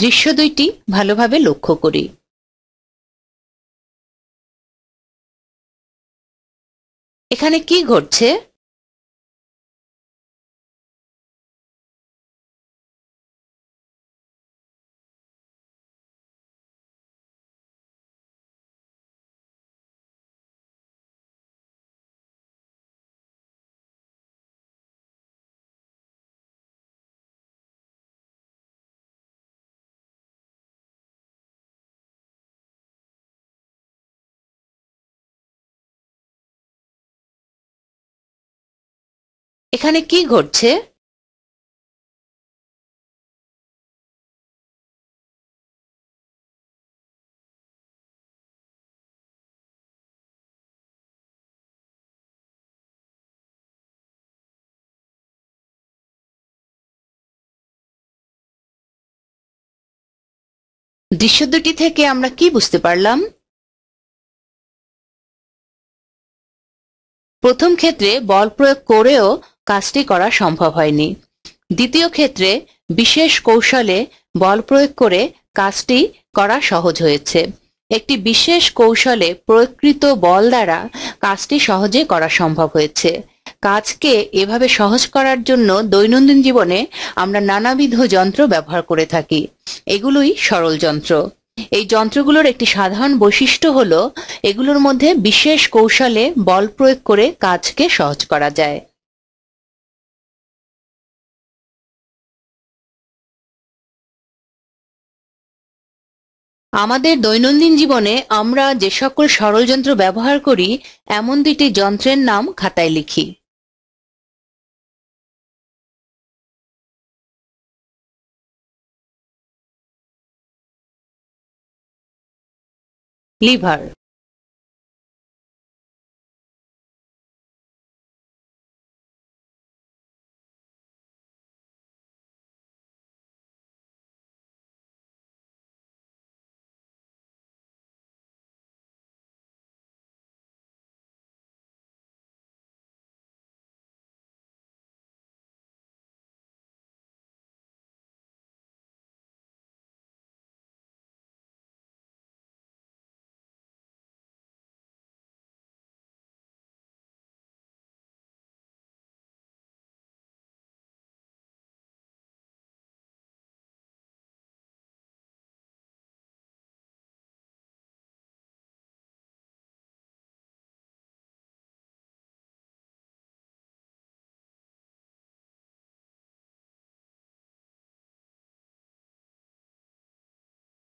দৃশ্য দুইটি ভালোভাবে লক্ষ্য করি। এখানে কি ঘটছে? এখানে কি ঘটছে? দৃশ্য দুটি থেকে আমরা কি বুঝতে পারলাম? প্রথম ক্ষেত্রে বল প্রয়োগ করেও কাজটি করা সম্ভব হয়নি। দ্বিতীয় ক্ষেত্রে বিশেষ কৌশলে বল প্রয়োগ করে কাজটি করা সহজ হয়েছে। একটি বিশেষ কৌশলে প্রয়োগকৃত বল দ্বারা কাজটি সহজে করা সম্ভব হয়েছে। কাজকে এভাবে সহজ করার জন্য দৈনন্দিন জীবনে আমরা নানাবিধ যন্ত্র ব্যবহার করে থাকি। এগুলোই সরল যন্ত্র। এই যন্ত্রগুলোর একটি সাধারণ বৈশিষ্ট্য হলো এগুলোর মধ্যে বিশেষ কৌশলে বল প্রয়োগ করে কাজকে সহজ করা যায়। আমাদের দৈনন্দিন জীবনে আমরা যে সকল সরল যন্ত্র ব্যবহার করি এমন দুটি যন্ত্রের নাম খাতায় লিখি। লিভার,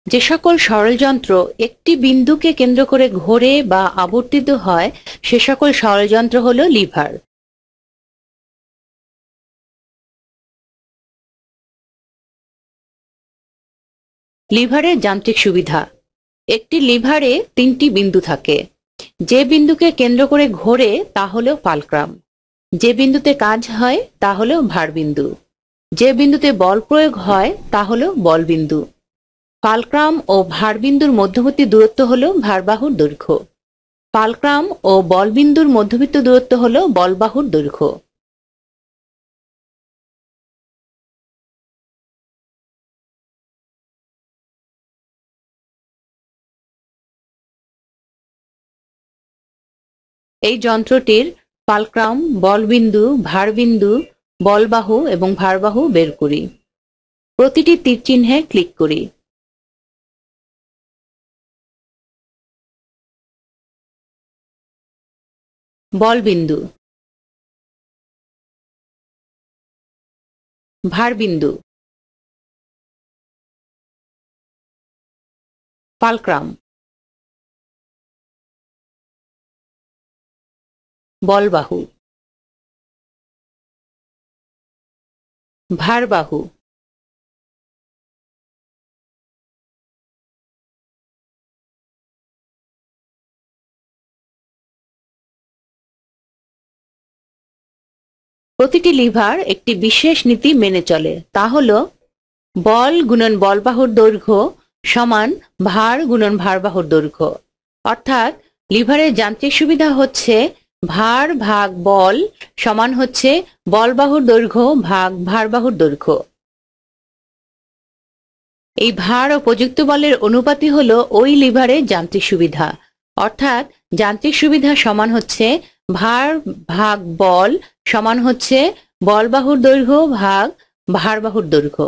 যে সকল সরল যন্ত্র একটি বিন্দুকে কেন্দ্র করে ঘোরে বা আবর্তিত হয় সে সকল সরল যন্ত্র হলো লিভার। লিভারের যান্ত্রিক সুবিধা: একটি লিভারে তিনটি বিন্দু থাকে। যে বিন্দুকে কেন্দ্র করে ঘোরে তা হলো ফালক্রাম। যে বিন্দুতে কাজ হয় তা হলো ভারবিন্দু। যে বিন্দুতে বল প্রয়োগ হয় তা হলো বলবিন্দু। ফালক্রাম ও ভারবিন্দুর মধ্যবর্তী দূরত্ব হলো ভারবাহুর দৈর্ঘ্য। ফালক্রাম ও বলবিন্দুর মধ্যবর্তী দূরত্ব হলো বলবাহুর দৈর্ঘ্য। এই যন্ত্রটির ফালক্রাম, বলবিন্দু, ভারবিন্দু, বলবাহু এবং ভারবাহু বের করি। প্রতিটি তীর চিহ্নে ক্লিক করি। বলবিন্দু, ভারবিন্দু, ফালক্রাম, বলবাহু, ভারবাহু। প্রতিটি লিভার একটি বিশেষ নীতি মেনে চলে, তা হলো বল গুণন বলবাহুর দৈর্ঘ্য সমান ভার গুণন ভারবাহুর দৈর্ঘ্য। অর্থাৎ লিভারের যান্ত্রিক সুবিধা হচ্ছে ভার ভাগ বল সমান হচ্ছে বলবাহুর দৈর্ঘ্য ভাগ ভারবাহুর দৈর্ঘ্য। এই ভার ও প্রযুক্ত বলের অনুপাতই হলো ওই লিভারের যান্ত্রিক সুবিধা। অর্থাৎ যান্ত্রিক সুবিধা সমান হচ্ছে ভার ভাগ বল সমান হচ্ছে বলবাহুর দৈর্ঘ্য ভাগ ভারবাহুর দৈর্ঘ্য।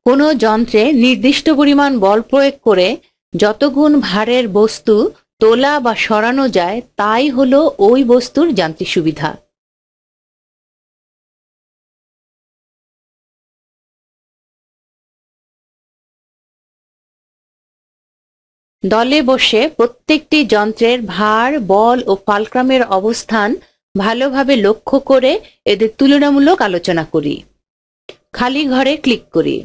কোনো যন্ত্রে নির্দিষ্ট পরিমাণ বল প্রয়োগ করে যত গুণ ভারের বস্তু তোলা বা সরানো যায় তাই হলো ওই বস্তুর যান্ত্রিক সুবিধা। দলে বসে প্রত্যেকটি যন্ত্রের ভার বল ও ফালক্রামের অবস্থান ভালোভাবে লক্ষ্য করে এদের তুলনামূলক আলোচনা করি। খালি ঘরে ক্লিক করি।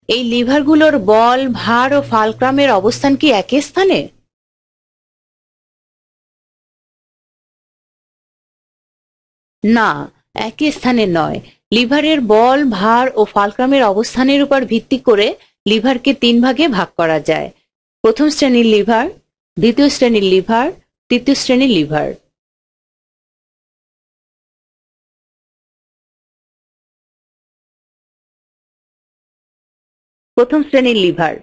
এই লিভারগুলোর বল ভার ও ফালক্রামের অবস্থান কি একই স্থানে? না, একই স্থানে নয়। লিভারের বল ভার ও ফালক্রামের অবস্থানের উপর ভিত্তি করে লিভারকে তিন ভাগে ভাগ করা যায়: প্রথম শ্রেণীর লিভার, দ্বিতীয় শ্রেণীর লিভার, তৃতীয় শ্রেণীর লিভার। প্রথম শ্রেণীর লিভার।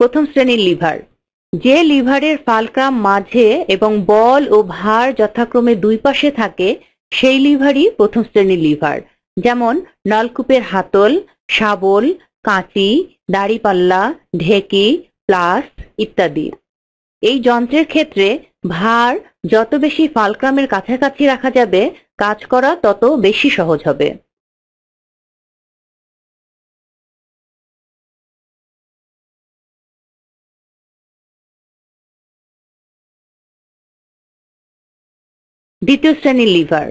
প্রথম শ্রেণীর লিভার। যে লিভারের ফালক্রাম মাঝে এবং বল ও ভার যথাক্রমে দুই পাশে থাকে সেই লিভারই প্রথম শ্রেণীর লিভার। যেমন নলকূপের হাতল, শাবল, কাঁচি, দাঁড়িপাল্লা, ঢেঁকি, প্লাস ইত্যাদি। এই যন্ত্রের ক্ষেত্রে ভার যত বেশি ফালক্রামের কাছাকাছি রাখা যাবে কাজ করা তত বেশি সহজ হবে। দ্বিতীয় শ্রেণীর লিভার।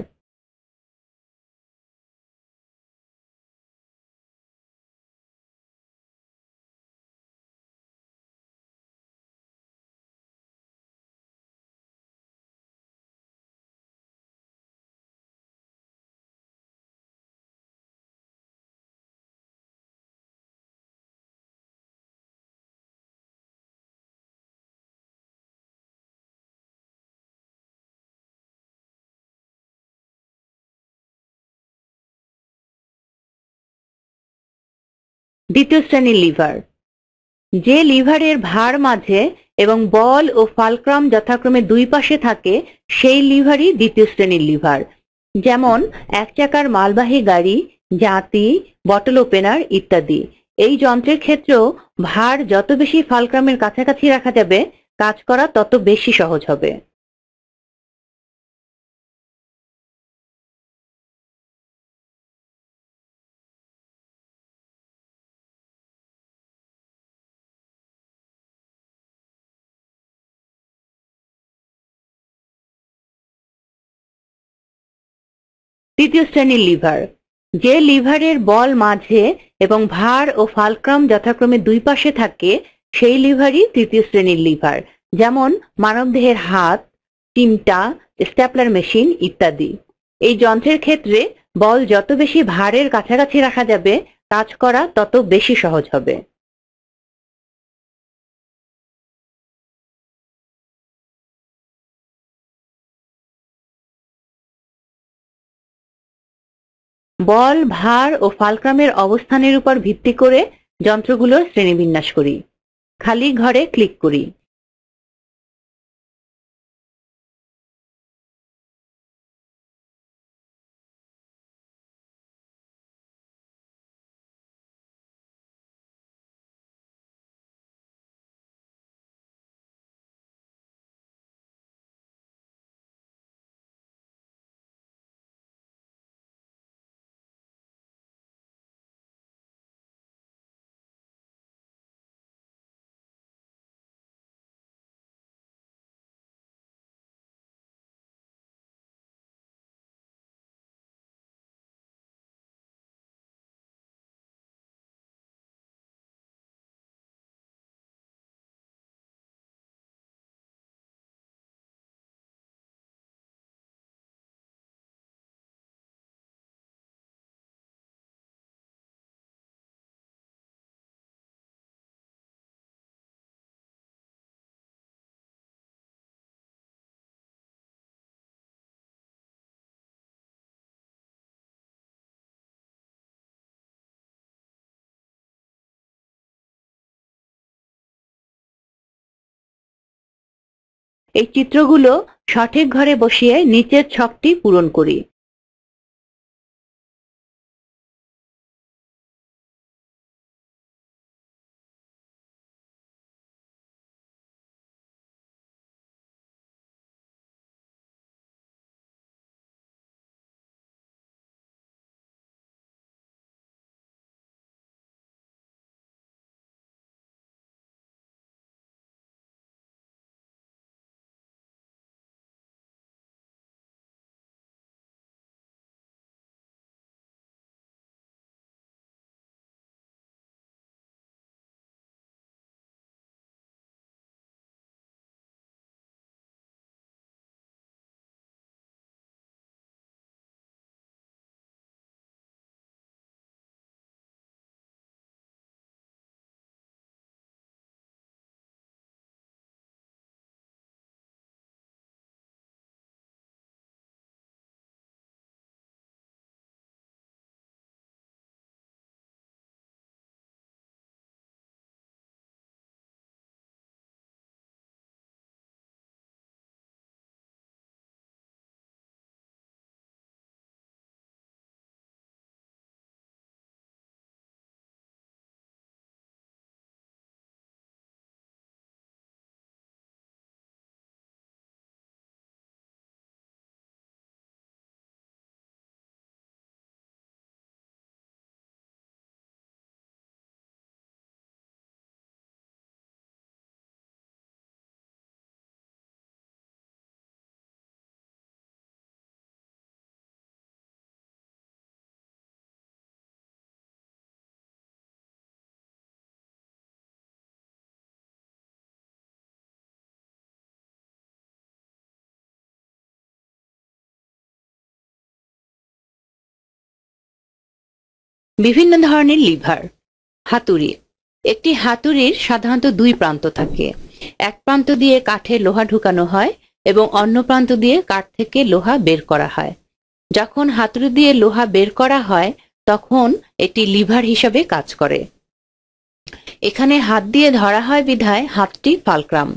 দ্বিতীয় শ্রেণীর লিভার, যে লিভারের ভার মাঝে এবং বল ও ফালক্রাম যথাক্রমে দুই পাশে থাকে সেই লিভারই দ্বিতীয় শ্রেণীর লিভার। যেমন এক চাকার মালবাহী গাড়ি, জাঁতি, বটল ওপেনার ইত্যাদি। এই যন্ত্রের ক্ষেত্রেও ভার যত বেশি ফালক্রামের কাছাকাছি রাখা যাবে, কাজ করা তত বেশি সহজ হবে। তৃতীয় শ্রেণীর লিভার, যে লিভারের বল মাঝে এবং ভার ও ফালক্রাম যথাক্রমে দুই পাশে থাকে সেই লিভারই তৃতীয় শ্রেণীর লিভার। যেমন মানবদেহের হাত, চিমটা, স্ট্যাপলার মেশিন ইত্যাদি। এই যন্ত্রের ক্ষেত্রে বল যত বেশি ভারের কাছাকাছি রাখা যাবে, কাজ করা তত বেশি সহজ হবে। বল, ভার ও ফালক্রামের অবস্থানের উপর ভিত্তি করে যন্ত্রগুলোর শ্রেণীবিন্যাস করি। খালি ঘরে ক্লিক করি। এই চিত্রগুলো সঠিক ঘরে বসিয়ে নিচের ছকটি পূরণ করি। বিভিন্ন ধরনের লিভার। হাতুড়ি। একটি হাতুড়ির সাধারণত দুই প্রান্ত থাকে। এক প্রান্ত দিয়ে কাঠে লোহা ঢুকানো হয় এবং অন্য প্রান্ত দিয়ে কাঠ থেকে লোহা বের করা হয়। যখন হাতুড়ি দিয়ে লোহা বের করা হয় তখন এটি লিভার হিসাবে কাজ করে। এখানে হাত দিয়ে ধরা হয় বিধায় হাতটি ফালক্রাম।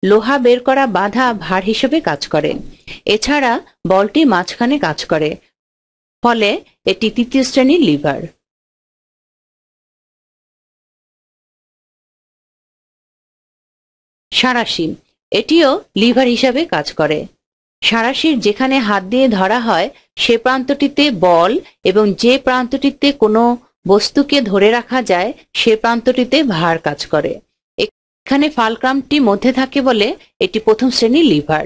লোহা বের করা বাধা ভার হিসেবে কাজ করে। এছাড়া বলটি মাঝখানে কাজ করে, ফলে এটি তৃতীয় শ্রেণীর লিভার। সাঁড়াশি, এটিও লিভার হিসাবে কাজ করে। সাঁড়াশির যেখানে হাত দিয়ে ধরা হয় সে প্রান্তটিতে বল এবং যে প্রান্তটিতে কোনো বস্তুকে ধরে রাখা যায় সে প্রান্তটিতে ভার কাজ করে। এখানে ফালক্রামটি মধ্যে থাকে বলে এটি প্রথম শ্রেণীর লিভার।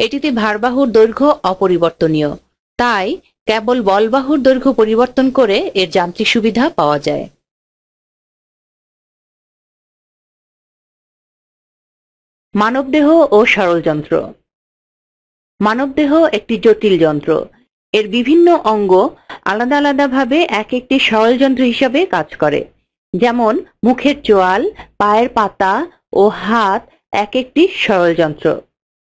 এটিতে ভারবাহুর দৈর্ঘ্য অপরিবর্তনীয়, তাই কেবল বলবাহুর দৈর্ঘ্য পরিবর্তন করে এর যান্ত্রিক সুবিধা পাওয়া যায়। মানবদেহ ও সরলযন্ত্র। মানবদেহ একটি জটিল যন্ত্র। এর বিভিন্ন অঙ্গ আলাদা আলাদাভাবে এক একটি সরলযন্ত্র হিসাবে কাজ করে। যেমন মুখের চোয়াল, পায়ের পাতা ও হাত এক একটি সরলযন্ত্র।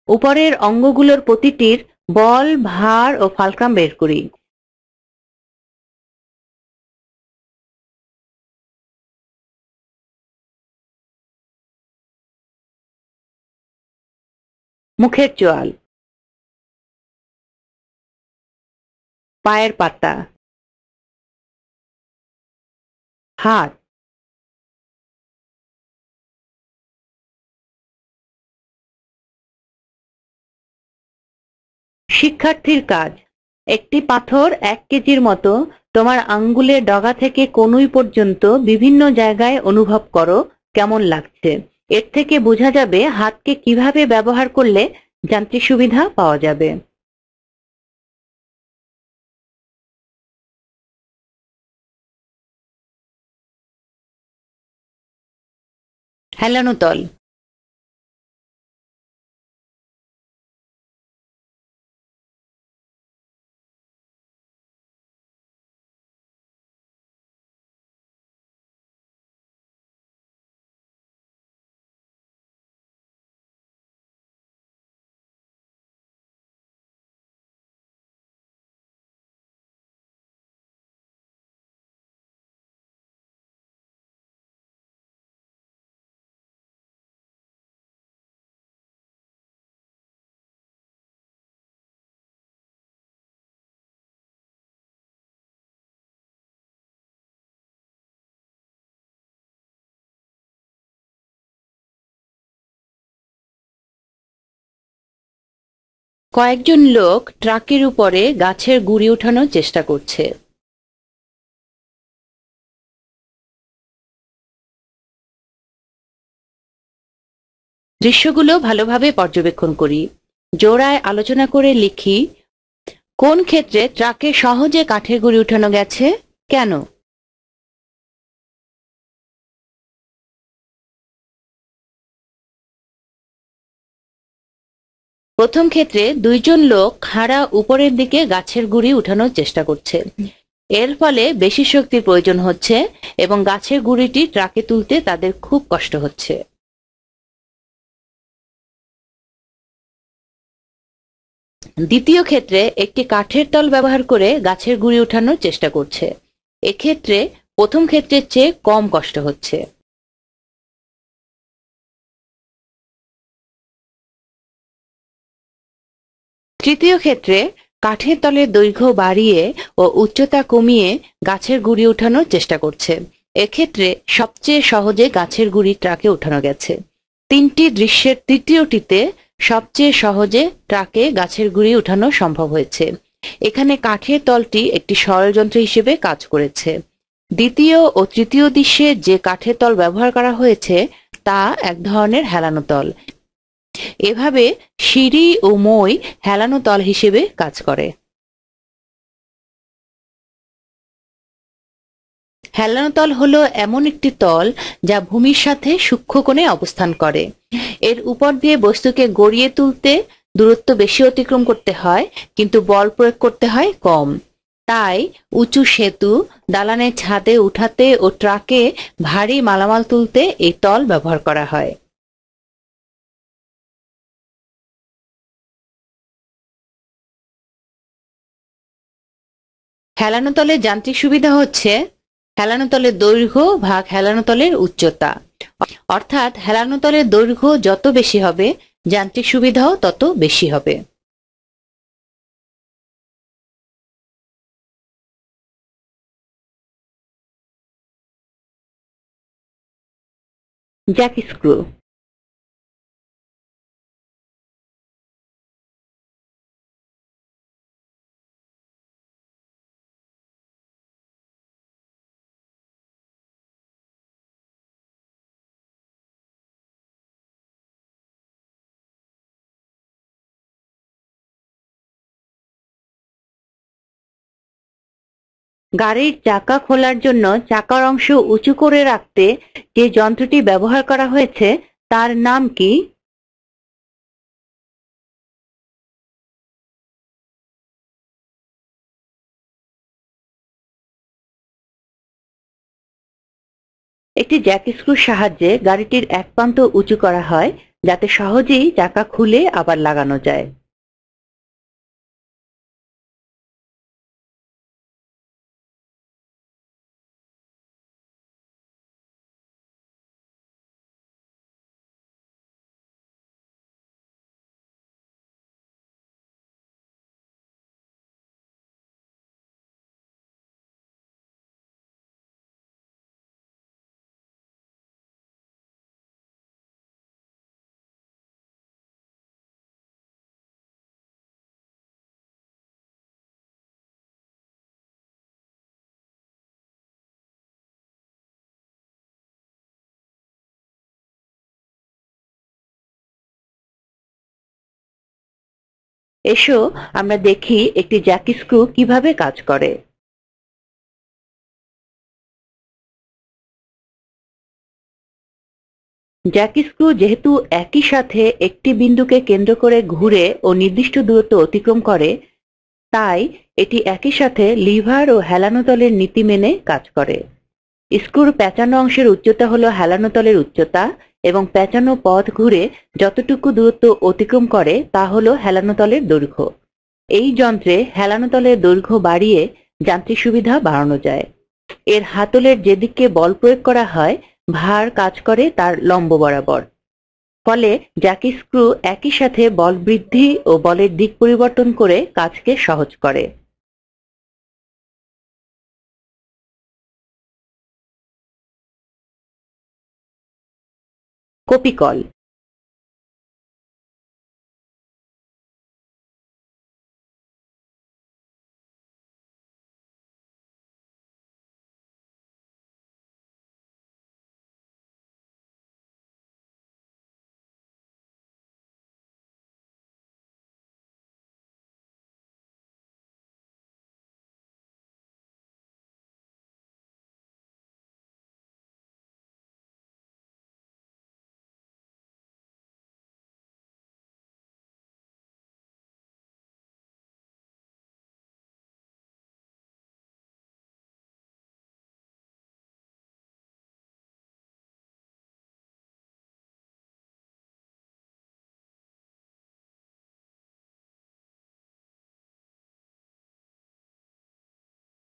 উপরের অঙ্গগুলোর প্রতিটির বল, ভার ও ফালক্রাম বের করি। মুখের চোয়াল, পায়ের পাতা, হাত, শিক্ষার্থীর কাজ। একটি পাথর 1 কেজির মতো। তোমার আঙ্গুলের ডগা থেকে কনুই পর্যন্ত বিভিন্ন জায়গায় অনুভব করো কেমন লাগছে। এর থেকে বোঝা যাবে হাতকে কিভাবে ব্যবহার করলে যান্ত্রিক সুবিধা পাওয়া যাবে। হেলানো তল। কয়েকজন লোক ট্রাকের উপরে গাছের গুঁড়ি উঠানোর চেষ্টা করছে। দৃশ্যগুলো ভালোভাবে পর্যবেক্ষণ করি, জোড়ায় আলোচনা করে লিখি কোন ক্ষেত্রে ট্রাকে সহজে কাঠের গুঁড়ি উঠানো গেছে, কেন। প্রথম ক্ষেত্রে 2 জন লোক খাড়া উপরের দিকে গাছের গুঁড়ি উঠানোর চেষ্টা করছে। এর ফলে বেশি শক্তির প্রয়োজন হচ্ছে এবং গাছের গুঁড়িটি ট্রাকে তুলতে তাদের খুব কষ্ট হচ্ছে। দ্বিতীয় ক্ষেত্রে একটি কাঠের তল ব্যবহার করে গাছের গুঁড়ি উঠানোর চেষ্টা করছে। এক্ষেত্রে প্রথম ক্ষেত্রের চেয়ে কম কষ্ট হচ্ছে। তৃতীয় ক্ষেত্রে কাঠের তলের দৈর্ঘ্য বাড়িয়ে ও উচ্চতা কমিয়ে গাছের গুঁড়ি উঠানোর চেষ্টা করছে। এক্ষেত্রে সবচেয়ে সহজে গাছের গুঁড়ি ট্রাকে উঠানো গেছে। 3টি দৃশ্যের তৃতীয়টিতে সবচেয়ে সহজে ট্রাকে গাছের গুঁড়ি উঠানো সম্ভব হয়েছে। এখানে কাঠের তলটি একটি সরলযন্ত্র হিসেবে কাজ করেছে। দ্বিতীয় ও তৃতীয় দৃশ্যে যে কাঠের তল ব্যবহার করা হয়েছে তা এক ধরনের হেলানো তল। এভাবে সিঁড়ি ও মই হেলানো তল হিসেবে কাজ করে। হেলানো তল হলো এমন একটি তল যা ভূমির সাথে সূক্ষ্ম কোণে অবস্থান করে। এর উপর দিয়ে বস্তুকে গড়িয়ে তুলতে দূরত্ব বেশি অতিক্রম করতে হয়, কিন্তু বল প্রয়োগ করতে হয় কম। তাই উঁচু সেতু, দালানের ছাদে উঠাতে ও ট্রাকে ভারী মালামাল তুলতে এই তল ব্যবহার করা হয়। হেলানো তলের যান্ত্রিক সুবিধা হচ্ছে হেলানো তলের দৈর্ঘ্য ভাগ হেলানো তলের উচ্চতা, অর্থাৎ হেলানো তলের দৈর্ঘ্য যত বেশি হবে যান্ত্রিক সুবিধাও তত বেশি হবে। Jack screw. গাড়ির চাকা খোলার জন্য চাকার অংশ উঁচু করে রাখতে যে যন্ত্রটি ব্যবহার করা হয়েছে তার নাম কি? একটি জ্যাক স্ক্রুর সাহায্যে গাড়িটির এক প্রান্ত উঁচু করা হয় যাতে সহজেই চাকা খুলে আবার লাগানো যায়। এসো আমরা দেখি একটি জ্যাক স্ক্রু কিভাবে কাজ করে। জ্যাক স্ক্রু যেহেতু একই সাথে একটি বিন্দুকে কেন্দ্র করে ঘুরে ও নির্দিষ্ট দূরত্ব অতিক্রম করে, তাই এটি একই সাথে লিভার ও হেলানো তলের নীতি মেনে কাজ করে। স্ক্রুর পেঁচানো অংশের উচ্চতা হলো হেলানো তলের উচ্চতা এবং পেঁচানো পথ ঘুরে যতটুকু দূরত্ব অতিক্রম করে তা হলো হেলানো তলের দৈর্ঘ্য। এই যন্ত্রে হেলানো তলের দৈর্ঘ্য বাড়িয়ে যান্ত্রিক সুবিধা বাড়ানো যায়। এর হাতলের যেদিকে বল প্রয়োগ করা হয় ভার কাজ করে তার লম্ব বরাবর। ফলে জ্যাক স্ক্রু একই সাথে বল বৃদ্ধি ও বলের দিক পরিবর্তন করে কাজকে সহজ করে। কপিকল।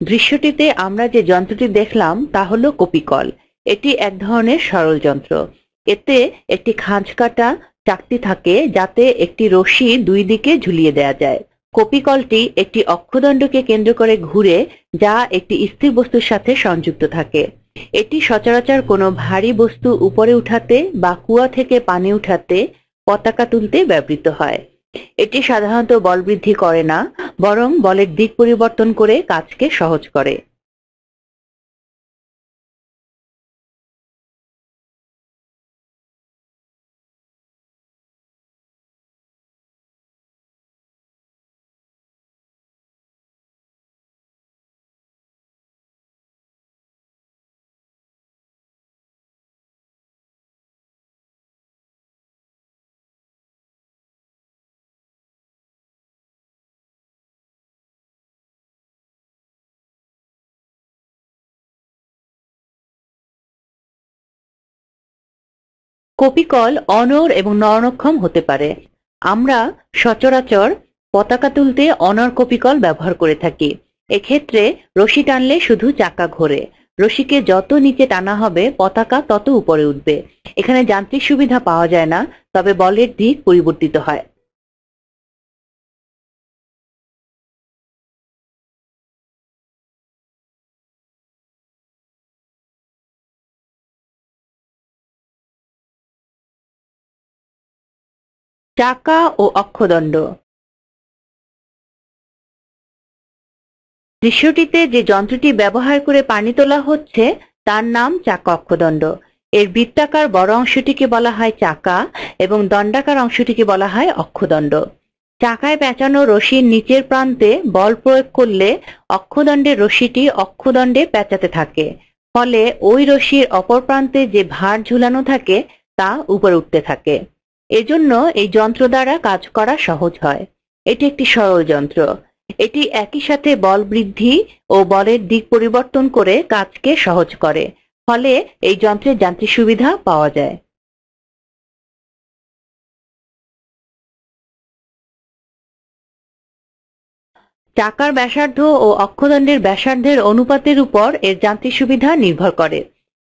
দৃশ্যটিতে আমরা যে যন্ত্রটি দেখলাম তা হলো কপিকল। এটি এক ধরনের সরল যন্ত্র। এতে একটি খাঁজ কাটা চাকতি থাকে যাতে একটি রশি দুই দিকে ঝুলিয়ে দেওয়া যায়। কপিকলটি একটি অক্ষদণ্ডকে কেন্দ্র করে ঘুরে যা একটি স্থির বস্তুর সাথে সংযুক্ত থাকে। এটি সচরাচর কোনো ভারী বস্তু উপরে উঠাতে বা কুয়া থেকে পানি উঠাতে, পতাকা তুলতে ব্যবহৃত হয়। এটি সাধারণত বল বৃদ্ধি করে না, বরং বলের দিক পরিবর্তন করে কাজকে সহজ করে। কপিকল অনড় এবং নরনক্ষম হতে পারে। আমরা সচরাচর পতাকা তুলতে অনড় কপিকল ব্যবহার করে থাকি। এক্ষেত্রে রশি টানলে শুধু চাকা ঘোরে। রশিকে যত নিচে টানা হবে পতাকা তত উপরে উঠবে। এখানে যান্ত্রিক সুবিধা পাওয়া যায় না, তবে বলের দিক পরিবর্তিত হয়। চাকা ও অক্ষদণ্ড। দৃশ্যটিতে যে যন্ত্রটি ব্যবহার করে পানি তোলা হচ্ছে তার নাম চাকা অক্ষদণ্ড। এর বৃত্তাকার বড় অংশটিকে বলা হয় চাকা এবং দণ্ডাকার অংশটিকে বলা হয় অক্ষদণ্ড। চাকায় পেঁচানো রশির নিচের প্রান্তে বল প্রয়োগ করলে অক্ষদণ্ডের রশিটি অক্ষদণ্ডে পেঁচাতে থাকে, ফলে ওই রশির অপর প্রান্তে যে ভার ঝুলানো থাকে তা উপরে উঠতে থাকে। এজন্য এই যন্ত্র দ্বারা কাজ করা সহজ হয়। এটি একটি সরল যন্ত্র। এটি একই সাথে বল বৃদ্ধি ও বলের দিক পরিবর্তন করে কাজকে সহজ করে, ফলে এই যন্ত্রের যান্ত্রিক সুবিধা পাওয়া যায়। চাকার ব্যাসার্ধ ও অক্ষদণ্ডের ব্যাসার্ধের অনুপাতের উপর এর যান্ত্রিক সুবিধা নির্ভর করে।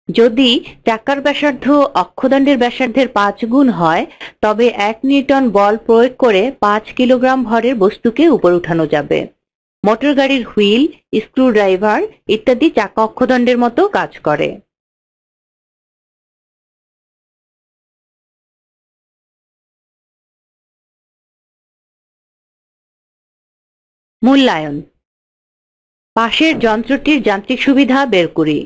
যদি চাকার ব্যাসার্ধ অক্ষদণ্ডের ব্যাসার্ধের 5 গুণ হয়, তবে 1 নিউটন বল প্রয়োগ করে 5 কিলোগ্রাম ভরের বস্তুকে উপরে উঠানো যাবে। মোটর গাড়ির হুইল, স্ক্রুড্রাইভার ইত্যাদি চাকা অক্ষদণ্ডের মতো কাজ করে। মূল্যায়ন। পাশের যন্ত্রটির যান্ত্রিক সুবিধা বের করি।